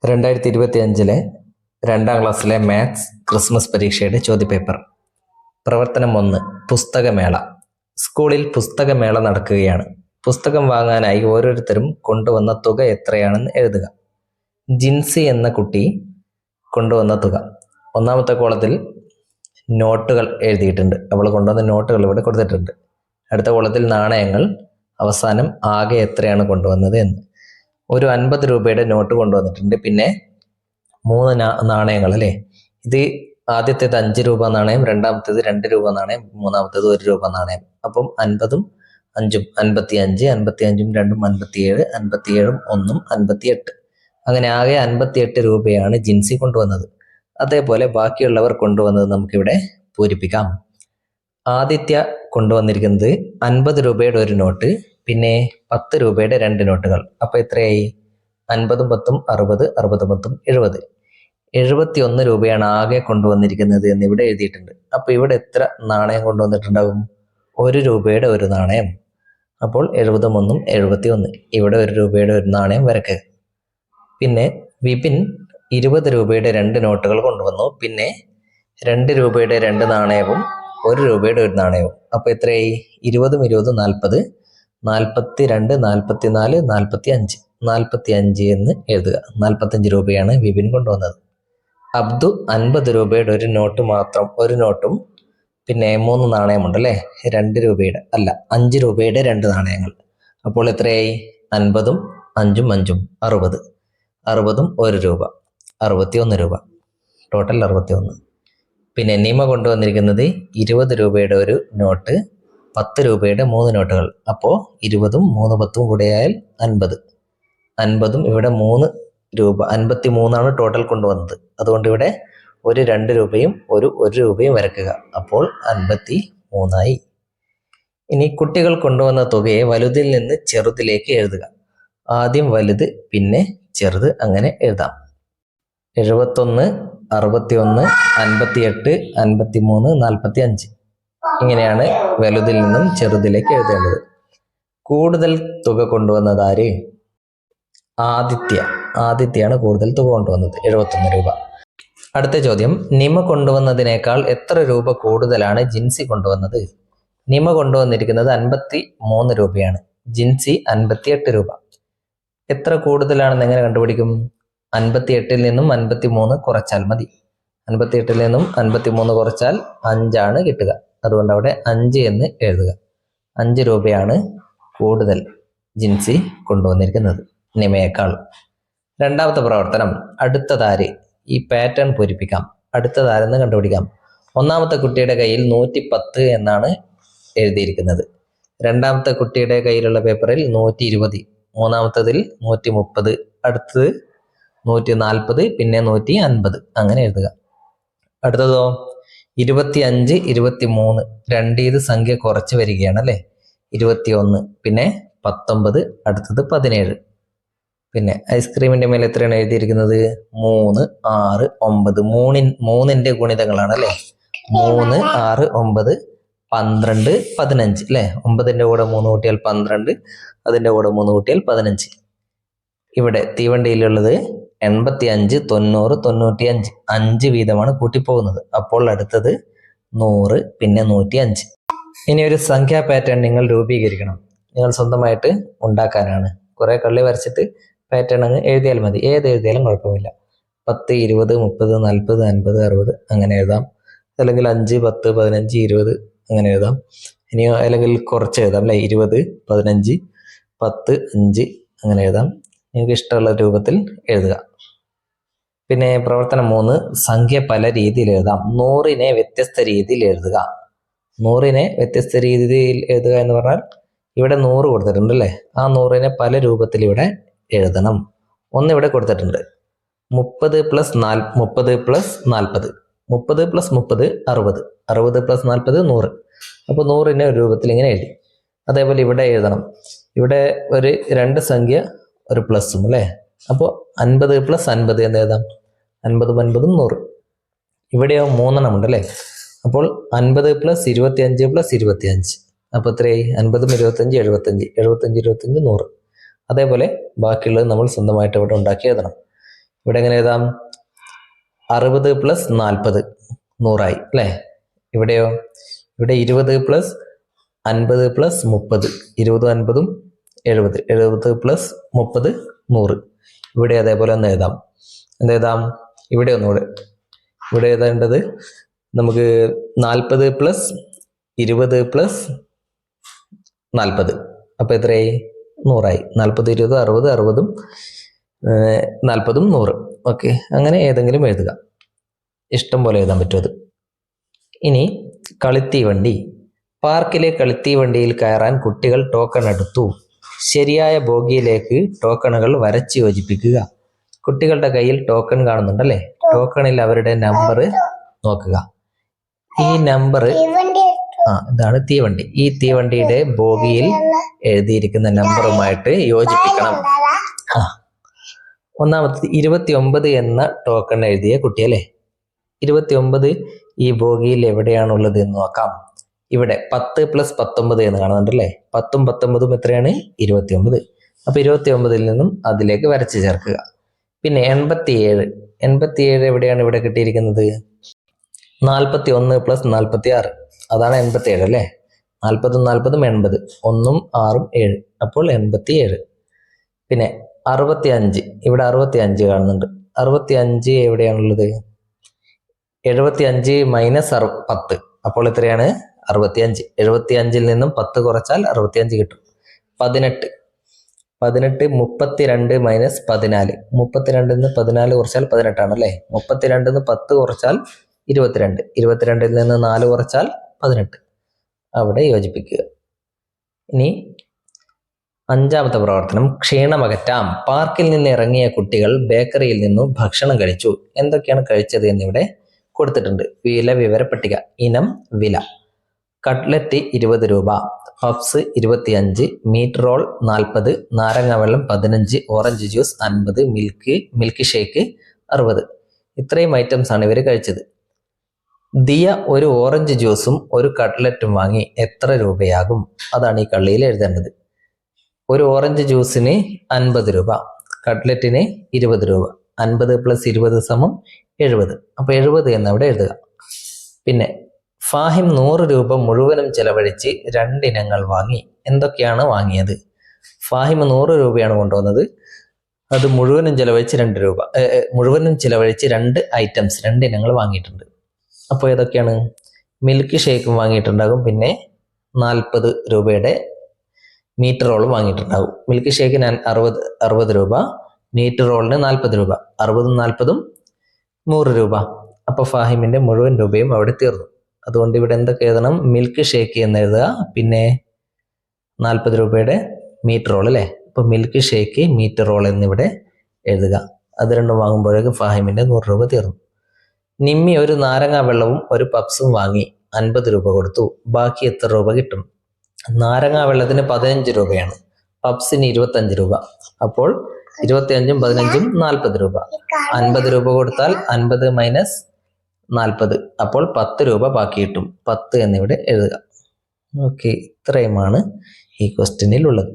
2025 രണ്ടാം ക്ലാസ്സിലെ maths Christmas പരീക്ഷയുടെ ചോദ്യപേപ്പർ. പ്രവർത്തനം 1. പുസ്തകമേള. സ്കൂളിൽ പുസ്തകമേള നടക്കുകയാണ്. പുസ്തകം വാങ്ങാനായി ഓരോരുത്തരും കൊണ്ടുവന്ന തുക എത്രയാണെന്ന് എഴുതുക. ജിൻസി എന്ന കുട്ടി കൊണ്ടുവന്ന തുക. ഒന്നാമത്തെ കോളത്തിൽ നോട്ടുകൾ എഴുതിയിട്ടുണ്ട്. അവൾ കൊണ്ടുവന്ന നോട്ടുകൾ ഇവിടെ കൊടുത്തിട്ടുണ്ട്. അടുത്ത കോളത്തിൽ നാണയങ്ങൾ, അവസാനം ആകെ എത്രയാണ് കൊണ്ടുവന്നത് എന്ന്. ഒരു 50 രൂപയുടെ നോട്ട് കൊണ്ടുവന്നിട്ടുണ്ട്. പിന്നെ 3 നാണയങ്ങൾ അല്ലേ. ഇത് ആദ്യത്തേത് 5 രൂപ നാണയം, രണ്ടാമത്തേത് 2 രൂപ നാണയം, മൂന്നാമത്തേത് 1 രൂപ നാണയം. അപ്പം 50ഉം 5ഉം 55, 55ഉം 2ഉം 57, 57ഉം 1ഉം 58. അങ്ങനെ ആകെ 58 രൂപയാണ് ജിൻസി കൊണ്ടുവന്നത്. അതേപോലെ ബാക്കിയുള്ളവർ കൊണ്ടുവന്നത് നമുക്കിവിടെ പൂരിപ്പിക്കാം. ആദിത്യ കൊണ്ടുവന്നിരിക്കുന്നത് 50 രൂപയുടെ ഒരു നോട്ട്, പിന്നെ 10 രൂപയുടെ 2 നോട്ടുകൾ. അപ്പൊ എത്രയായി? 50ഉം 10ഉം 60, 60ഉം 10ഉം 70. 71 രൂപയാണ് ആകെ കൊണ്ടുവന്നിരിക്കുന്നത് എന്ന് ഇവിടെ എഴുതിയിട്ടുണ്ട്. അപ്പൊ ഇവിടെ എത്ര നാണയം കൊണ്ടുവന്നിട്ടുണ്ടാവും? 1 രൂപയുടെ ഒരു നാണയം. അപ്പോൾ 70ഉം 1ഉം 71. ഇവിടെ 1 രൂപയുടെ ഒരു നാണയം വരയ്ക്കുക. പിന്നെ വിപിൻ 20 രൂപയുടെ 2 നോട്ടുകൾ കൊണ്ടുവന്നു. പിന്നെ 2 രൂപയുടെ 2 നാണയവും 1 രൂപയുടെ ഒരു നാണയവും. അപ്പൊ എത്രയായി? 20ഉം 20ഉം 40, 42, 44, 45. 45 എന്ന് എഴുതുക. 45 രൂപയാണ് വിപിൻ കൊണ്ടുവന്നത്. അബ്ദു 50 രൂപയുടെ ഒരു നോട്ട് മാത്രം, ഒരു നോട്ടും പിന്നെ 3 നാണയമുണ്ട് അല്ലേ. 2 രൂപയുടെ അല്ല, 5 രൂപയുടെ 2 നാണയങ്ങൾ. അപ്പോൾ എത്രയായി? 50ഉം 5ഉം 5ഉം 60, 60ഉം 1 രൂപ, 61 രൂപ. ടോട്ടൽ 61. പിന്നെ നിമ കൊണ്ടുവന്നിരിക്കുന്നത് 20 രൂപയുടെ ഒരു നോട്ട്, 10 രൂപയുടെ 3 നോട്ടുകൾ. അപ്പോൾ 20ഉം 3 10ഉം കൂടെയായാൽ 50. 50ഉം ഇവിടെ 3 രൂപ, 53ആണ് ടോട്ടൽ കൊണ്ടുവന്നത്. അതുകൊണ്ട് ഇവിടെ ഒരു 2 രൂപയും ഒരു 1 രൂപയും വരയ്ക്കുക. അപ്പോൾ 53ആയി. ഇനി കുട്ടികൾ കൊണ്ടുവന്ന തുകയെ വലുതിൽ നിന്ന് ചെറുതിലേക്ക് എഴുതുക. ആദ്യം വലുത്, പിന്നെ ചെറുത്, അങ്ങനെ എഴുതാം. 71, 61, 58, 53, 45. ഇങ്ങനെയാണ് വലുതിൽ നിന്നും ചെറുതിലേക്ക് എഴുതേണ്ടത്. കൂടുതൽ തുക കൊണ്ടുവന്നത് ആര്? ആദിത്യയാണ് കൂടുതൽ തുക കൊണ്ടുവന്നത്, 71 രൂപ. അടുത്ത ചോദ്യം, നിമ കൊണ്ടുവന്നതിനേക്കാൾ എത്ര രൂപ കൂടുതലാണ് ജിൻസി കൊണ്ടുവന്നത്? നിമ കൊണ്ടുവന്നിരിക്കുന്നത് 53 രൂപയാണ്, ജിൻസി 58 രൂപ. എത്ര കൂടുതലാണെന്ന് എങ്ങനെ കണ്ടുപിടിക്കും? 58ൽ നിന്നും 53 കുറച്ചാൽ മതി. 58ൽ നിന്നും 53 കുറച്ചാൽ 5 കിട്ടുക. അതുകൊണ്ട് അവിടെ 5 എന്ന് എഴുതുക. 5 രൂപയാണ് കൂടുതൽ ജിൻസി കൊണ്ടുവന്നിരിക്കുന്നത് നിമയേക്കാൾ. രണ്ടാമത്തെ പ്രവർത്തനം, അടുത്തതാര്? ഈ പാറ്റേൺ പൂരിപ്പിക്കാം. അടുത്തതാരെന്ന് കണ്ടുപിടിക്കാം. ഒന്നാമത്തെ കുട്ടിയുടെ കയ്യിൽ 110 എന്നാണ് എഴുതിയിരിക്കുന്നത്. രണ്ടാമത്തെ കുട്ടിയുടെ കയ്യിലുള്ള പേപ്പറിൽ 120, മൂന്നാമത്തതിൽ 130, അടുത്തത് 140, പിന്നെ 150, അങ്ങനെ എഴുതുക. അടുത്തതോ 25, 23. ഇത് സംഖ്യ കുറച്ച് വരികയാണ് അല്ലേ. 21, പിന്നെ 19, അടുത്തത് 17. പിന്നെ ഐസ്ക്രീമിന്റെ മേലെ എത്രയാണ് എഴുതിയിരിക്കുന്നത്? 3, 6, 9. 3ന്റെ ഗുണിതങ്ങളാണ് അല്ലേ. 3, 6, 9, 12, 15 അല്ലേ. 9ന്റെ കൂടെ 3 കൂട്ടിയാൽ 12, അതിന്റെ കൂടെ 3 കൂട്ടിയാൽ 15. ഇവിടെ തീവണ്ടിയിലുള്ളത് 85, 90, 95. 5 വീതമാണ് കൂട്ടിപ്പോകുന്നത്. അപ്പോൾ അടുത്തത് 100, പിന്നെ 105. ഇനി ഒരു സംഖ്യാ പാറ്റേൺ നിങ്ങൾ രൂപീകരിക്കണം. നിങ്ങൾ സ്വന്തമായിട്ട് ഉണ്ടാക്കാനാണ്. കുറെ കള്ളി വരച്ചിട്ട് പാറ്റേൺ അങ്ങ് എഴുതിയാൽ മതി. ഏത് എഴുതിയാലും കുഴപ്പമില്ല. 10, 20, 30, 40, 50, 60 അങ്ങനെ എഴുതാം. അല്ലെങ്കിൽ 5, 10, 15, 20 അങ്ങനെ എഴുതാം. ഇനി അല്ലെങ്കിൽ കുറച്ച് എഴുതാം അല്ലെ. 20, 15, 10, 5 അങ്ങനെ എഴുതാം. നിങ്ങൾക്ക് ഇഷ്ടമുള്ള രൂപത്തിൽ എഴുതുക. പിന്നെ പ്രവർത്തനം 3, സംഖ്യ പല രീതിയിൽ എഴുതാം. 100നെ വ്യത്യസ്ത രീതിയിൽ എഴുതുക. 100നെ വ്യത്യസ്ത രീതിയിൽ എഴുതുക എന്ന് പറഞ്ഞാൽ ഇവിടെ 100 കൊടുത്തിട്ടുണ്ട് അല്ലേ. ആ 100നെ പല രൂപത്തിൽ ഇവിടെ എഴുതണം. ഒന്ന് ഇവിടെ കൊടുത്തിട്ടുണ്ട്, 30 + 40, 30 + 40, 30 + 30, 60, 60 + 40, 100. അപ്പോൾ 100നെ ഒരു രൂപത്തിൽ ഇങ്ങനെ എഴുതി. അതേപോലെ ഇവിടെ എഴുതണം. ഇവിടെ ഒരു 2 സംഖ്യ ഒരു പ്ലസും അല്ലേ. അപ്പോൾ 50 + 50 എന്ന് എഴുതാം. 50, 50, 100. ഇവിടെയോ 3 ഉണ്ട് അല്ലേ. അപ്പോൾ 50 + 25 + 25. അപ്പോൾ എത്രയായി? 50, 25, 75, 75, 25, 100. അതേപോലെ ബാക്കിയുള്ളത് നമ്മൾ സ്വന്തമായിട്ട് ഇവിടെ ഉണ്ടാക്കി എഴുതണം. ഇവിടെ എങ്ങനെ എഴുതാം? 60 പ്ലസ് 40 100 അല്ലേ? ഇവിടെയോ? ഇവിടെ 20 പ്ലസ് 50 പ്ലസ് 30 20 50 70 70 പ്ലസ് 30 100. ഇവിടെ അതേപോലെ ഒന്ന് എഴുതാം. എന്തെഴുതാം? ഇവിടെ ഒന്നുകൂടെ ഇവിടെ എഴുതേണ്ടത് നമുക്ക് 40 പ്ലസ് 20 പ്ലസ് 40 അപ്പോൾ എത്രയായി? 100 40 20 60 60 40 100. ഓക്കെ, അങ്ങനെ ഏതെങ്കിലും എഴുതുക, ഇഷ്ടം പോലെ എഴുതാൻ പറ്റും അത്. ഇനി കളിത്തീവണ്ടി. പാർക്കിലെ കളിത്തീവണ്ടിയിൽ കയറാൻ കുട്ടികൾ ടോക്കൺ എടുത്തു. ശരിയായ ബോഗിയിലേക്ക് ടോക്കണുകൾ വരച്ച് യോജിപ്പിക്കുക. കുട്ടികളുടെ കയ്യിൽ ടോക്കൺ കാണുന്നുണ്ടല്ലേ? ടോക്കണിൽ അവരുടെ നമ്പർ നോക്കുക. ഈ നമ്പർ ഇതാണ് തീവണ്ടി. ഈ തീവണ്ടിയുടെ ബോഗിയിൽ എഴുതിയിരിക്കുന്ന നമ്പറുമായിട്ട് യോജിപ്പിക്കണം. ഒന്നാമത്തെ 29 എന്ന ടോക്കൺ എഴുതിയ കുട്ടി അല്ലേ? 29 ഈ ബോഗിയിൽ എവിടെയാണുള്ളത് എന്ന് നോക്കാം. ഇവിടെ 10 പ്ലസ് 19 എന്ന് കാണുന്നുണ്ടല്ലേ? 10ഉം 19ഉം എത്രയാണ്? 29. അപ്പൊ 29ൽ നിന്നും അതിലേക്ക് വരച്ച് ചേർക്കുക. പിന്നെ 87 എവിടെയാണ് ഇവിടെ കിട്ടിയിരിക്കുന്നത്? 41 പ്ലസ് 46 അതാണ് 87 അല്ലേ? 40ഉം 40ഉം 80, 1ഉം 6ഉം 7, അപ്പോൾ 87. പിന്നെ 65, ഇവിടെ 65 കാണുന്നുണ്ട്. 65 എവിടെയാണുള്ളത്? 75 മൈനസ് 10, അപ്പോൾ എത്രയാണ്? 65. 75ൽ നിന്നും 10 കുറച്ചാൽ 65 കിട്ടും. 18 32 മൈനസ് 14, 32ൽ നിന്ന് 14 കുറച്ചാൽ 18 ആണല്ലേ? 32ൽ നിന്ന് 10 കുറച്ചാൽ 22, 22ൽ നിന്ന് 4 കുറച്ചാൽ 18. അവിടെ യോജിപ്പിക്കുക. ഇനി അഞ്ചാമത്തെ പ്രവർത്തനം, ക്ഷീണമകറ്റാം. പാർക്കിൽ നിന്ന് ഇറങ്ങിയ കുട്ടികൾ ബേക്കറിയിൽ നിന്നും ഭക്ഷണം കഴിച്ചു. എന്തൊക്കെയാണ് കഴിച്ചത് എന്നിവിടെ കൊടുത്തിട്ടുണ്ട്. വില വിവരപ്പട്ടിക. ഇനം, വില. കട്ട്ലറ്റ് 20 രൂപ, പഫ്സ് 25, മീറ്റ് റോൾ 40, നാരങ്ങ വെള്ളം 15, ഓറഞ്ച് ജ്യൂസ് 50, മിൽക്ക് ഷേക്ക് 60. ഇത്രയും ഐറ്റംസ് ആണ് ഇവർ കഴിച്ചത്. ദിയ ഒരു ഓറഞ്ച് ജ്യൂസും ഒരു കട്ട്ലറ്റും വാങ്ങി. എത്ര രൂപയാകും? അതാണ് ഈ കള്ളിയിൽ എഴുതേണ്ടത്. ഒരു ഓറഞ്ച് ജ്യൂസിന് 50 രൂപ, കട്ട്ലറ്റിന് 20 രൂപ. 50 പ്ലസ് 20 സമം 70. അപ്പോൾ 70 എന്നവിടെ എഴുതുക. പിന്നെ ഫാഹിം 100 രൂപ മുഴുവനും ചെലവഴിച്ച് 2 ഇനങ്ങൾ വാങ്ങി. എന്തൊക്കെയാണ് വാങ്ങിയത്? ഫാഹിം 100 രൂപയാണ് കൊണ്ടുവന്നത്. അത് മുഴുവനും ചെലവഴിച്ച് 2 രൂപ, മുഴുവനും ചെലവഴിച്ച് 2 ഐറ്റംസ്, 2 ഇനങ്ങൾ വാങ്ങിയിട്ടുണ്ട്. അപ്പോൾ ഏതൊക്കെയാണ്? മിൽക്ക് ഷേക്കും വാങ്ങിയിട്ടുണ്ടാകും. പിന്നെ 40 രൂപയുടെ മീറ്റ് റോളും വാങ്ങിയിട്ടുണ്ടാകും. മിൽക്ക് ഷേക്കിന് 60 രൂപ, മീറ്റ് റോളിന് 40 രൂപ. 60ഉം 40ഉം 100 രൂപ. അപ്പോൾ ഫാഹിമിന്റെ മുഴുവൻ രൂപയും അവിടെ തീർന്നു. അതുകൊണ്ട് ഇവിടെ എന്തൊക്കെ എഴുതണം? മിൽക്ക് ഷേക്ക് എന്ന് എഴുതുക. പിന്നെ 40 രൂപയുടെ മീറ്റ് റോൾ അല്ലേ? അപ്പോൾ മിൽക്ക് ഷേക്ക്, മീറ്റ് റോൾ എന്നിവിടെ എഴുതുക. അത് രണ്ടും വാങ്ങുമ്പോഴേക്കും ഫാഹിമിന്റെ 100 രൂപ തീർന്നു. നിമ്മി ഒരു നാരങ്ങ വെള്ളവും ഒരു പപ്സും വാങ്ങി. 50 രൂപ കൊടുത്തു. ബാക്കി എത്ര രൂപ കിട്ടും? നാരങ്ങ വെള്ളത്തിന് 15 രൂപയാണ്, പപ്സിന് 25 രൂപ. അപ്പോൾ 25ഉം 15ഉം 40 രൂപ. 50 രൂപ കൊടുത്താൽ 50 മൈനസ് 40, അപ്പോൾ 10 രൂപ ബാക്കി കിട്ടും. 10 എന്നിവിടെ എഴുതുക. ഓക്കെ, ഇത്രയുമാണ് ഈ ക്വസ്റ്റ്യനിൽ ഉള്ളത്.